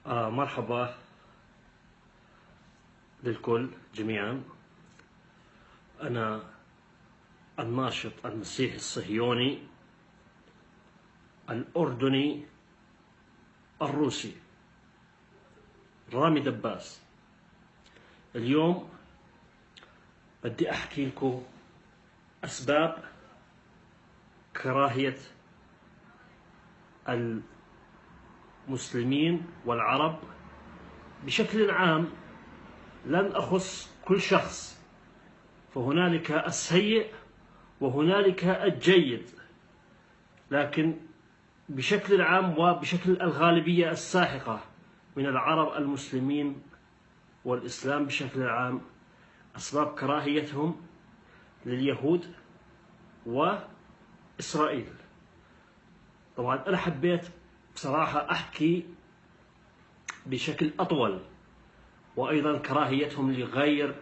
مرحبا للكل جميعا. أنا الناشط المسيحي الصهيوني الأردني الروسي رامي دباس. اليوم بدي أحكي لكم أسباب كراهية المسلمين والعرب بشكل عام، لن أخص كل شخص، فهنالك السيء وهنالك الجيد، لكن بشكل عام وبشكل الغالبية الساحقة من العرب المسلمين والإسلام بشكل عام أسباب كراهيتهم لليهود وإسرائيل. طبعا أنا حبيت بصراحة أحكي بشكل أطول، وأيضا كراهيتهم لغير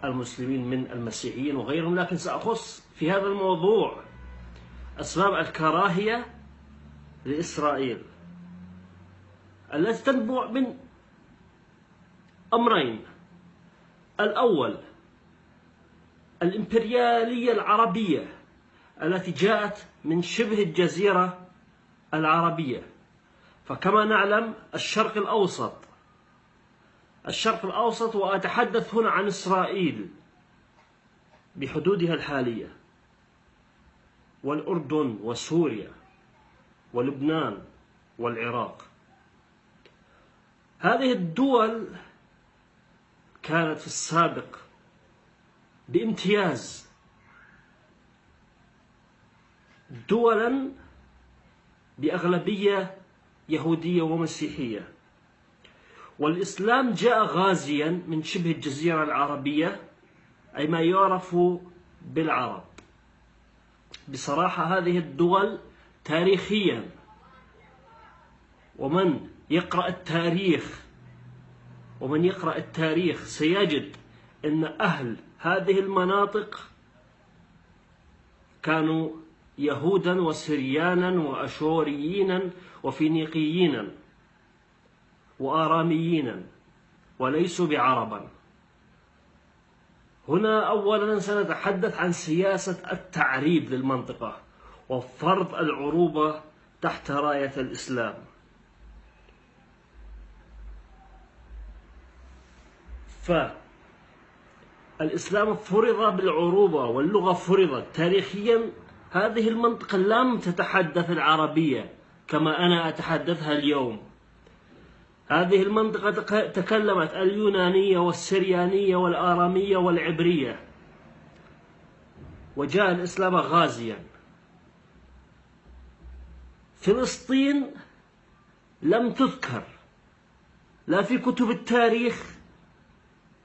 المسلمين من المسيحيين وغيرهم، لكن سأخص في هذا الموضوع أسباب الكراهية لإسرائيل التي تنبع من أمرين. الأول الإمبريالية العربية التي جاءت من شبه الجزيرة العربية، فكما نعلم الشرق الأوسط وأتحدث هنا عن إسرائيل بحدودها الحالية، والأردن وسوريا ولبنان والعراق. هذه الدول كانت في السابق بامتياز دولا بأغلبية يهودية ومسيحية، والإسلام جاء غازيا من شبه الجزيرة العربية، أي ما يعرف بالعرب. بصراحة هذه الدول تاريخيا، ومن يقرأ التاريخ سيجد أن أهل هذه المناطق كانوا يهودا وسريانا وأشوريين وفينيقيين وآراميين، وليسوا بعربا. هنا أولا سنتحدث عن سياسة التعريب للمنطقة وفرض العروبة تحت راية الإسلام. فالإسلام فرض بالعروبة واللغة فرضت. تاريخيا هذه المنطقة لم تتحدث العربية كما أنا أتحدثها اليوم. هذه المنطقة تكلمت اليونانية والسريانية والآرامية والعبرية، وجاء الإسلام غازيا. فلسطين لم تذكر لا في كتب التاريخ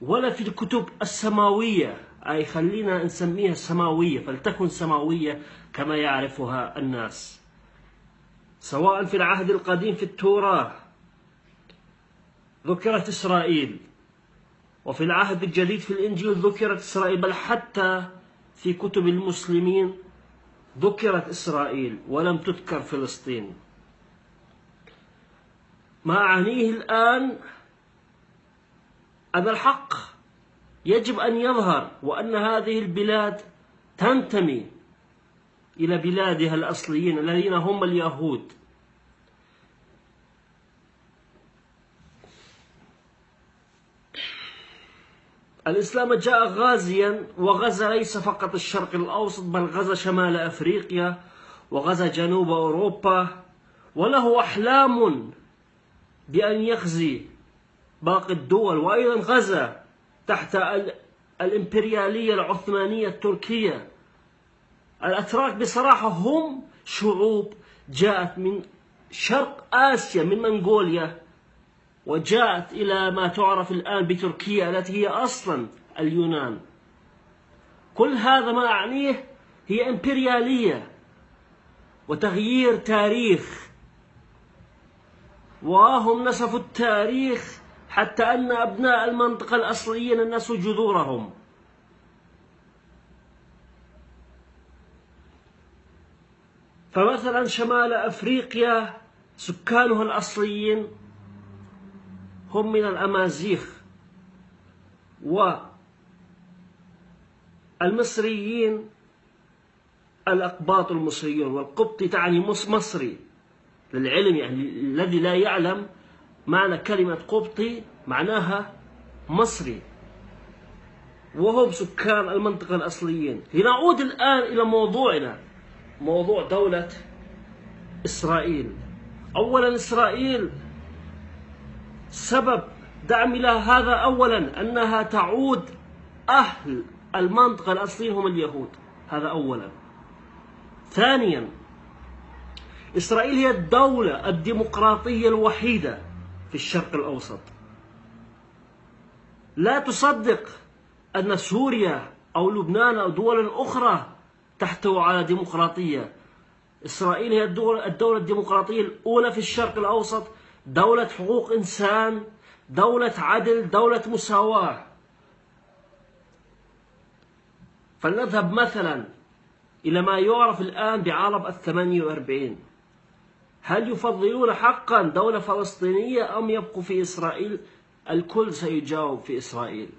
ولا في الكتب السماوية، أي خلينا نسميها سماوية، فلتكن سماوية كما يعرفها الناس، سواء في العهد القديم في التوراة ذكرت إسرائيل، وفي العهد الجديد في الإنجيل ذكرت إسرائيل، بل حتى في كتب المسلمين ذكرت إسرائيل ولم تذكر فلسطين. ما أعنيه الآن أن الحق يجب أن يظهر، وأن هذه البلاد تنتمي إلى بلادها الأصليين الذين هم اليهود. الإسلام جاء غازيا، وغزا ليس فقط الشرق الأوسط، بل غزا شمال أفريقيا وغزا جنوب أوروبا، وله أحلام بأن يغزي باقي الدول، وأيضا غزا تحت الإمبريالية العثمانية التركية. الأتراك بصراحة هم شعوب جاءت من شرق آسيا، من منغوليا، وجاءت إلى ما تعرف الآن بتركيا التي هي أصلا اليونان. كل هذا ما أعنيه هي إمبريالية وتغيير تاريخ، وهم نسفوا التاريخ حتى أن أبناء المنطقة الأصليين نسوا جذورهم. فمثلا شمال أفريقيا سكانه الأصليين هم من الأمازيغ والمصريين الأقباط المصريون، والقبطي تعني مصري للعلم، يعني الذي لا يعلم معنى كلمة قبطي معناها مصري، وهم سكان المنطقة الأصليين. لنعود الآن إلى موضوعنا، موضوع دولة إسرائيل. أولا إسرائيل سبب دعم لها هذا أولا أنها تعود أهل المنطقة الأصليين هم اليهود، هذا أولا. ثانيا إسرائيل هي الدولة الديمقراطية الوحيدة في الشرق الأوسط. لا تصدق أن سوريا أو لبنان أو دول أخرى تحتوي على ديمقراطية. إسرائيل هي الدولة الديمقراطية الأولى في الشرق الأوسط، دولة حقوق إنسان، دولة عدل، دولة مساواة. فلنذهب مثلا إلى ما يعرف الآن بعرب ال48. هل يفضلون حقا دولة فلسطينية أم يبقوا في إسرائيل؟ الكل سيجاوب في إسرائيل.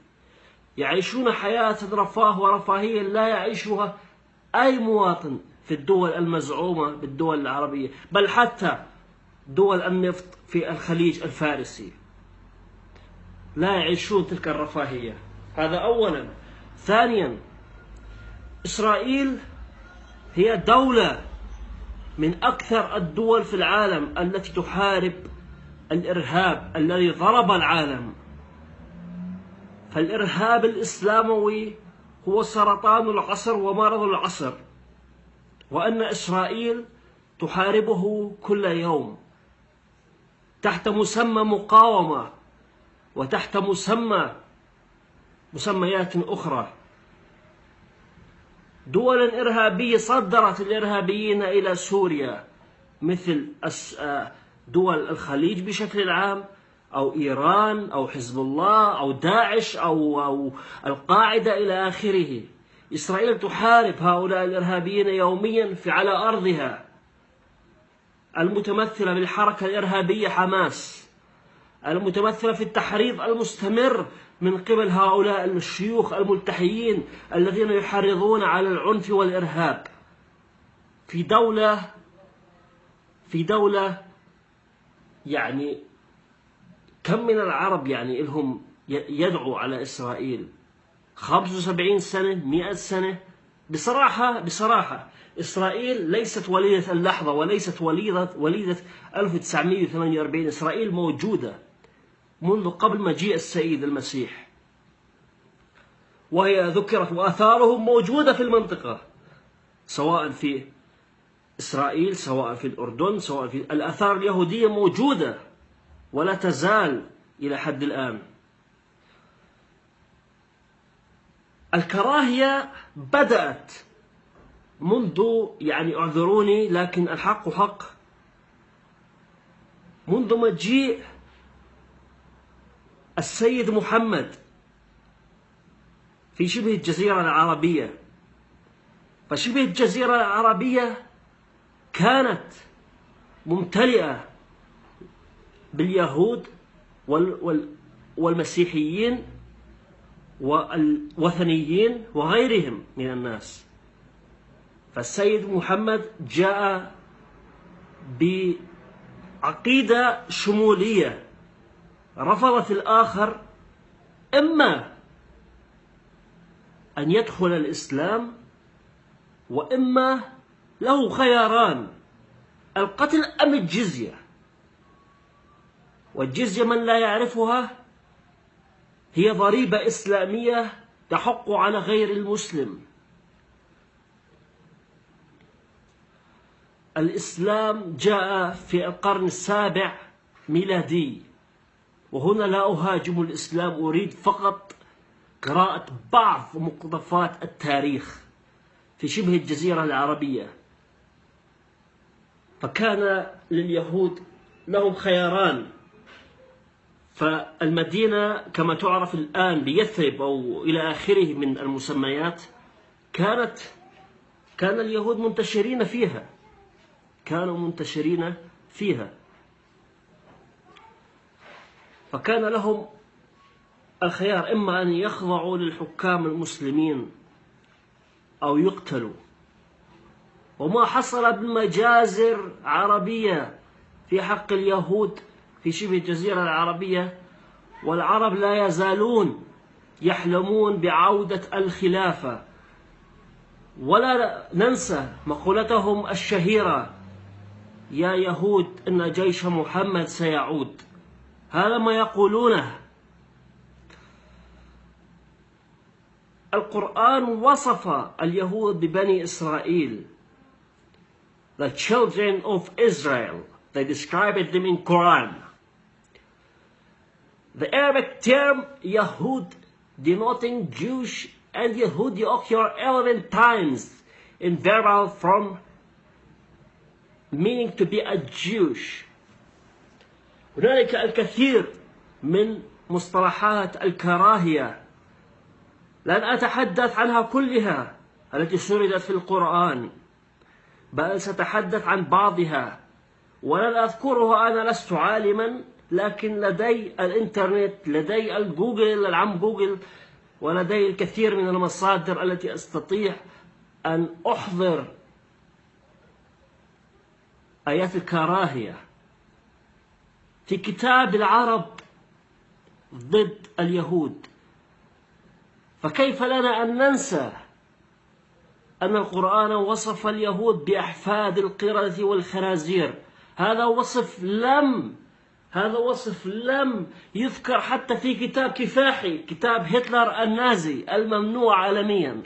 يعيشون حياة رفاه ورفاهية لا يعيشها أي مواطن في الدول المزعومة بالدول العربية، بل حتى دول النفط في الخليج الفارسي لا يعيشون تلك الرفاهية. هذا أولا. ثانيا إسرائيل هي دولة من أكثر الدول في العالم التي تحارب الإرهاب الذي ضرب العالم. فالإرهاب الإسلاموي هو سرطان العصر ومرض العصر، وأن إسرائيل تحاربه كل يوم تحت مسمى مقاومة وتحت مسميات أخرى. دول إرهابية صدرت الإرهابيين إلى سوريا مثل دول الخليج بشكل عام، أو إيران أو حزب الله أو داعش أو القاعدة إلى آخره. إسرائيل تحارب هؤلاء الإرهابيين يوميا على أرضها، المتمثلة بالحركة الإرهابية حماس، المتمثلة في التحريض المستمر من قبل هؤلاء الشيوخ الملتحيين الذين يحرضون على العنف والإرهاب في دولة يعني كم من العرب يعني لهم يدعو على إسرائيل 75 سنة 100 سنة. بصراحة إسرائيل ليست وليدة اللحظة وليست وليدة 1948. إسرائيل موجودة منذ قبل مجيء السيد المسيح، وهي ذكرت وآثارهم موجودة في المنطقة، سواء في إسرائيل سواء في الأردن سواء في الآثار اليهودية موجودة ولا تزال إلى حد الآن. الكراهية بدأت منذ يعني اعذروني لكن الحق حق، منذ مجيء السيد محمد في شبه الجزيرة العربية. فشبه الجزيرة العربية كانت ممتلئة باليهود والمسيحيين والوثنيين وغيرهم من الناس. فالسيد محمد جاء بعقيدة شمولية رفضت الآخر، إما أن يدخل الإسلام وإما له خياران: القتل أم الجزية. والجزية من لا يعرفها هي ضريبة إسلامية تحق على غير المسلم. الإسلام جاء في القرن السابع ميلادي، وهنا لا أهاجم الإسلام، أريد فقط قراءة بعض مقتطفات التاريخ في شبه الجزيرة العربية. فكان لليهود لهم خياران. فالمدينة كما تعرف الآن بيثرب أو إلى آخره من المسميات كان اليهود منتشرين فيها، كانوا منتشرين فيها. فكان لهم الخيار إما أن يخضعوا للحكام المسلمين أو يقتلوا. وما حصل بمجازر عربية في حق اليهود في شبه الجزيرة العربية، والعرب لا يزالون يحلمون بعودة الخلافة. ولا ننسى مقولتهم الشهيرة: يا يهود إن جيش محمد سيعود. هذا ما يقولونه. القرآن وصف اليهود ببني إسرائيل. The children of Israel. They described them in Quran. The Arabic term Yahud denoting Jewish and Yehudi occur 11 times in verbal form, meaning to be a Jewish. هنالك الكثير من مصطلحات الكراهية لن أتحدث عنها كلها التي سردت في القرآن، بل سأتحدث عن بعضها، ولن أذكرها. أنا لست عالما، لكن لدي الإنترنت، لدي الجوجل، العم جوجل، ولدي الكثير من المصادر التي أستطيع أن أحضر آيات الكراهية. في كتاب العرب ضد اليهود. فكيف لنا أن ننسى أن القرآن وصف اليهود بأحفاد القردة والخنازير؟ هذا وصف لم يذكر حتى في كتاب كفاحي، كتاب هتلر النازي الممنوع عالميا.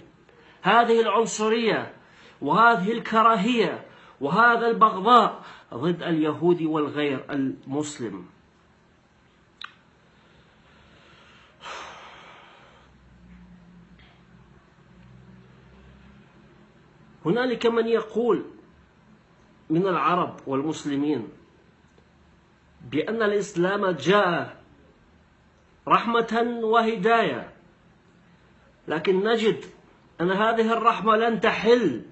هذه العنصرية وهذه الكراهية وهذا البغضاء ضد اليهود والغير المسلم. هنالك من يقول من العرب والمسلمين بأن الإسلام جاء رحمة وهداية، لكن نجد أن هذه الرحمة لن تحل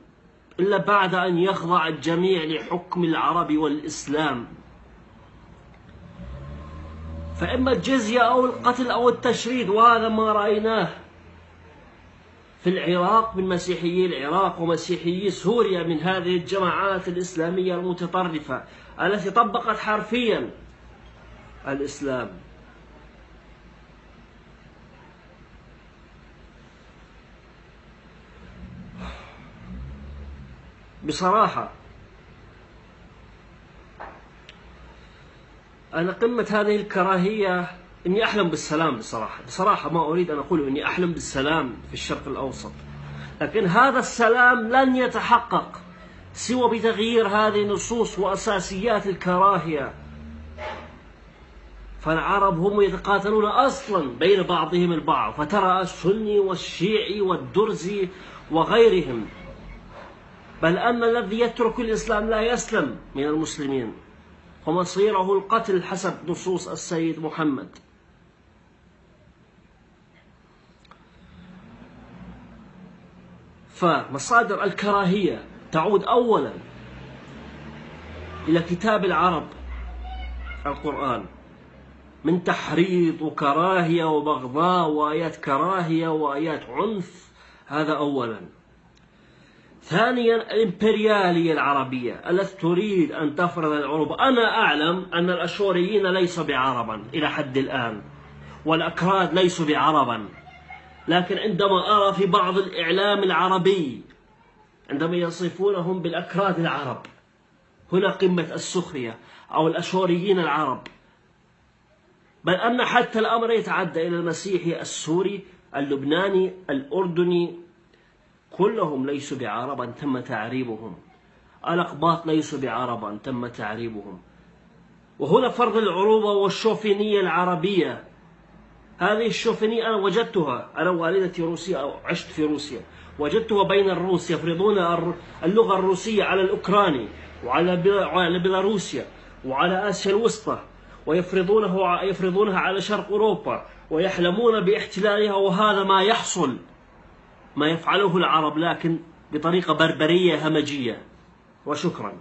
إلا بعد أن يخضع الجميع لحكم العرب والإسلام. فإما الجزية أو القتل أو التشريد، وهذا ما رأيناه في العراق من مسيحيي العراق ومسيحيي سوريا من هذه الجماعات الإسلامية المتطرفة التي طبقت حرفيا الإسلام. بصراحة أنا قمة هذه الكراهية إني أحلم بالسلام. بصراحة ما أريد أن أقول إني أحلم بالسلام في الشرق الأوسط، لكن هذا السلام لن يتحقق سوى بتغيير هذه النصوص وأساسيات الكراهية. فالعرب هم يتقاتلون أصلا بين بعضهم البعض، فترى السني والشيعي والدرزي وغيرهم، بل أن الذي يترك الإسلام لا يسلم من المسلمين، ومصيره القتل حسب نصوص السيد محمد. فمصادر الكراهية تعود أولا إلى كتاب العرب القرآن، من تحريض وكراهية وبغضاء وآيات كراهية وآيات عنف، هذا أولا. ثانيا الإمبريالية العربية التي تريد أن تفرض العروبة. أنا أعلم أن الأشوريين ليسوا بعربا إلى حد الآن، والأكراد ليسوا بعربا، لكن عندما أرى في بعض الإعلام العربي عندما يصفونهم بالأكراد العرب، هنا قمة السخرية، أو الأشوريين العرب، بل أن حتى الأمر يتعدى إلى المسيحي السوري اللبناني الأردني، كلهم ليسوا بعربا تم تعريبهم. الأقباط ليسوا بعربا تم تعريبهم. وهنا فرض العروبة والشوفينية العربية. هذه الشوفينية أنا وجدتها، أنا والدتي روسية أو عشت في روسيا، وجدتها بين الروس يفرضون اللغة الروسية على الأوكراني وعلى بيلاروسيا وعلى آسيا الوسطى، ويفرضونها على شرق أوروبا، ويحلمون باحتلالها. وهذا ما يحصل، ما يفعله العرب، لكن بطريقة بربرية همجية. وشكرا.